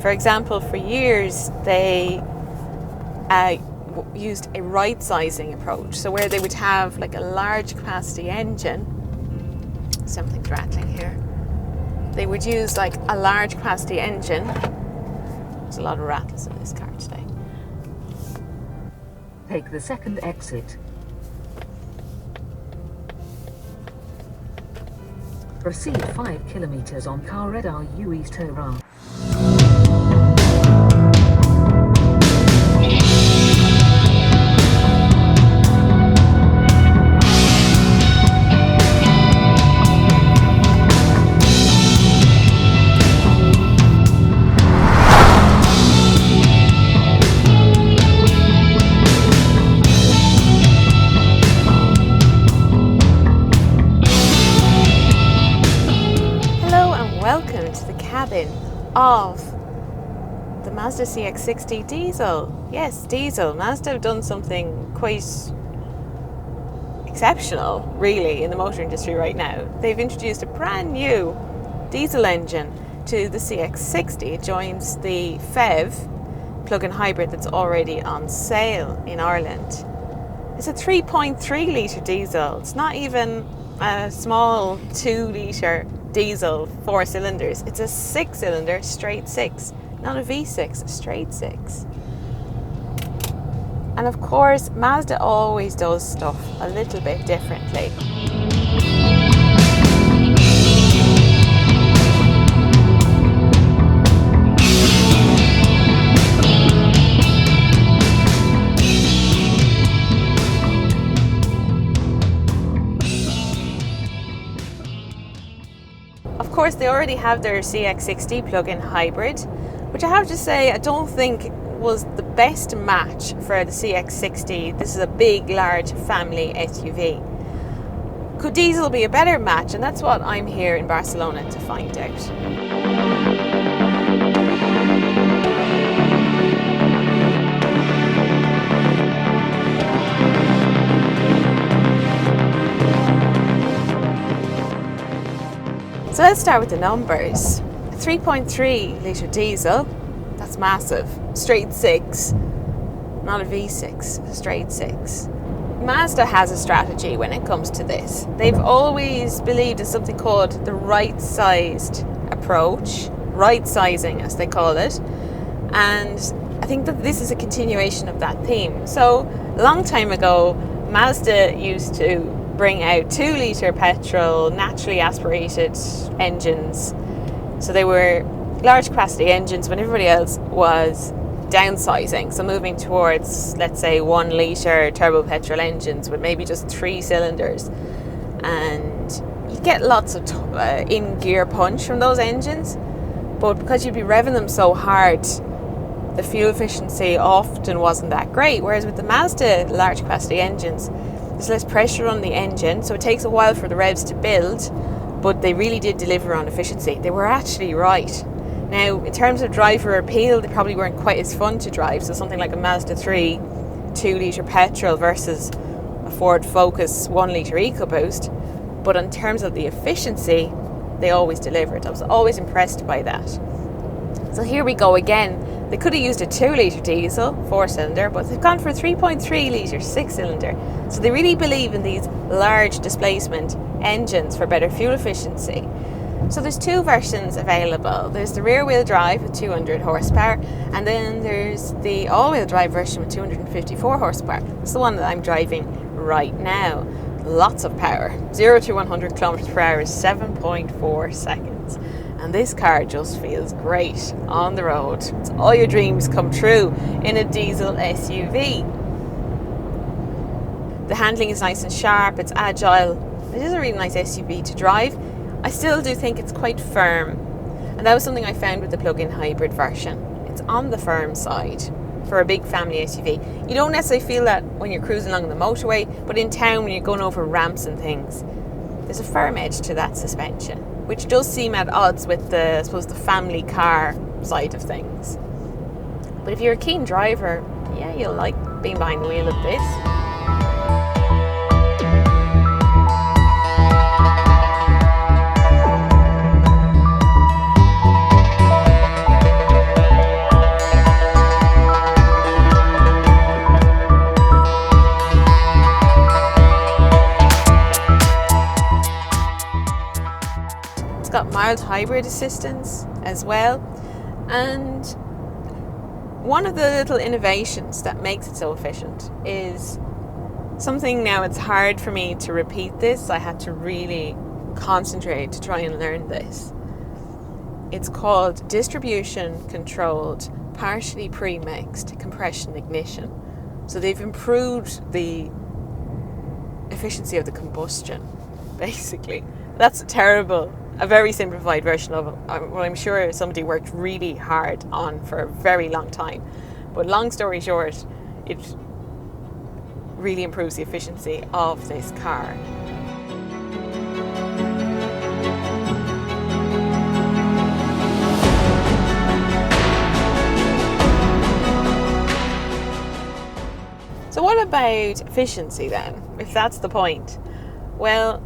For example, for years they used a right sizing approach. So where they would have like a large capacity engine, something's rattling here. They would use like a large capacity engine. There's a lot of rattles in this car today. Take the second exit. Proceed 5 kilometers on Car Radar U East Hurrah. Of the Mazda CX-60 diesel. Yes, diesel. Mazda have done something quite exceptional, really, in the motor industry right now. They've introduced a brand new diesel engine to the CX-60. It joins the PHEV plug-in hybrid that's already on sale in Ireland. It's a 3.3 litre diesel. It's not even a small 2 litre diesel, 4 cylinders. It's a 6-cylinder straight 6, not a V6, a straight 6. And of course, Mazda always does stuff a little bit differently. Of course, they already have their CX-60 plug-in hybrid, which I have to say I don't think was the best match for the CX-60. This is a big, large family SUV. Could diesel be a better match? And that's what I'm here in Barcelona to find out. So let's start with the numbers. 3.3 litre diesel, that's massive. Straight 6, not a V6, a straight 6. Mazda has a strategy when it comes to this. They've always believed in something called the right-sized approach, right sizing as they call it. And I think that this is a continuation of that theme. So a long time ago, Mazda used to bring out 2 litre petrol, naturally aspirated engines. So they were large capacity engines when everybody else was downsizing. So moving towards, let's say, 1 litre turbo petrol engines with maybe just 3 cylinders. And you get lots of in-gear punch from those engines. But because you'd be revving them so hard, the fuel efficiency often wasn't that great. Whereas with the Mazda large capacity engines, there's less pressure on the engine, so it takes a while for the revs to build, but they really did deliver on efficiency. They were actually right. Now, in terms of driver appeal, they probably weren't quite as fun to drive, so something like a Mazda 3 2 litre petrol versus a Ford Focus 1 litre EcoBoost, but in terms of the efficiency, they always delivered. I was always impressed by that. So here we go again. They could have used a 2 litre diesel, 4-cylinder, but they've gone for a 3.3 litre 6-cylinder. So they really believe in these large displacement engines for better fuel efficiency. So there's 2 versions available. There's the rear-wheel drive with 200 horsepower, and then there's the all-wheel drive version with 254 horsepower. It's the one that I'm driving right now. Lots of power. 0 to 100 kilometers per hour is 7.4 seconds. And this car just feels great on the road. It's all your dreams come true in a diesel SUV. The handling is nice and sharp, it's agile. It is a really nice SUV to drive. I still do think it's quite firm. And that was something I found with the plug-in hybrid version. It's on the firm side for a big family SUV. You don't necessarily feel that when you're cruising along the motorway, but in town when you're going over ramps and things, there's a firm edge to that suspension, which does seem at odds with the, I suppose, the family car side of things. But if you're a keen driver, yeah, you'll like being behind the wheel of this. mild hybrid assistance as well. And one of the little innovations that makes it so efficient is something. Now it's hard for me to repeat this. I had to really concentrate to try and learn this. It's called distribution controlled, partially pre-mixed compression ignition. So they've improved the efficiency of the combustion, basically. That's a very simplified version of what I'm sure somebody worked really hard on for a very long time. But long story short, it really improves the efficiency of this car. So what about efficiency then, if that's the point? Well,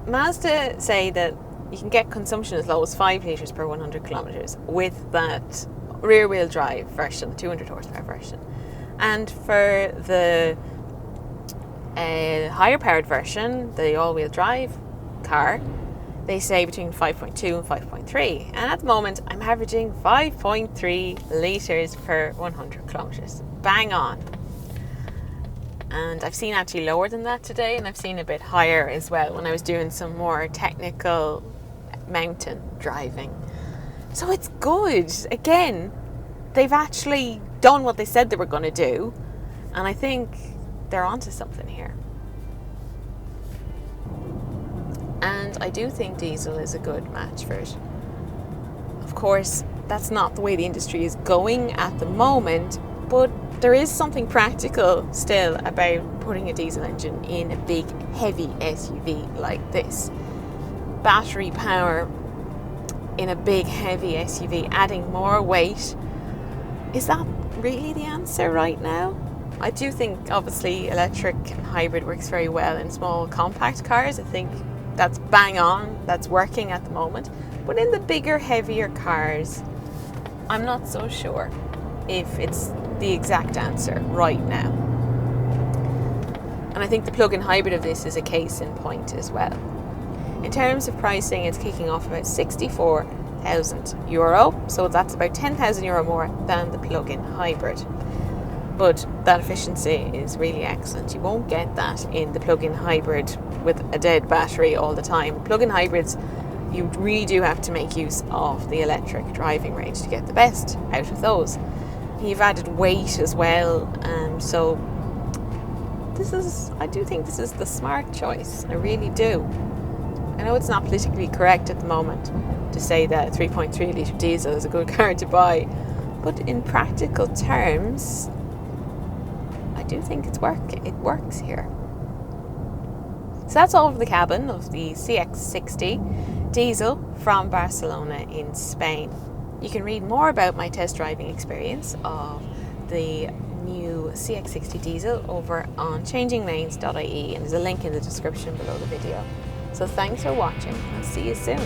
Mazda say that you can get consumption as low as 5 litres per 100 kilometres with that rear-wheel drive version, the 200 horsepower version. And for the higher powered version, the all-wheel drive car, they say between 5.2 and 5.3. And at the moment, I'm averaging 5.3 litres per 100 kilometres. Bang on. And I've seen actually lower than that today, and I've seen a bit higher as well when I was doing some more technical mountain driving. So it's good. Again, they've actually done what they said they were going to do, and I think they're onto something here. And I do think diesel is a good match for it. Of course, that's not the way the industry is going at the moment, but there is something practical still about putting a diesel engine in a big, heavy SUV like this. Battery power in a big, heavy SUV, adding more weight. Is that really the answer right now? I do think, obviously, electric and hybrid works very well in small, compact cars. I think that's bang on, that's working at the moment. But in the bigger, heavier cars, I'm not so sure if it's the exact answer right now. And I think the plug-in hybrid of this is a case in point as well. In terms of pricing, it's kicking off about €64,000, so that's about €10,000 more than the plug-in hybrid. But that efficiency is really excellent. You won't get that in the plug-in hybrid with a dead battery all the time. Plug-in hybrids, you really do have to make use of the electric driving range to get the best out of those. You've added weight as well, so I do think this is the smart choice. I really do. I know it's not politically correct at the moment to say that a 3.3 litre diesel is a good car to buy, but in practical terms, I do think it works here. So that's all for the cabin of the CX-60 diesel from Barcelona in Spain. You can read more about my test driving experience of the new CX-60 diesel over on changinglanes.ie, and there's a link in the description below the video. So thanks for watching, and see you soon.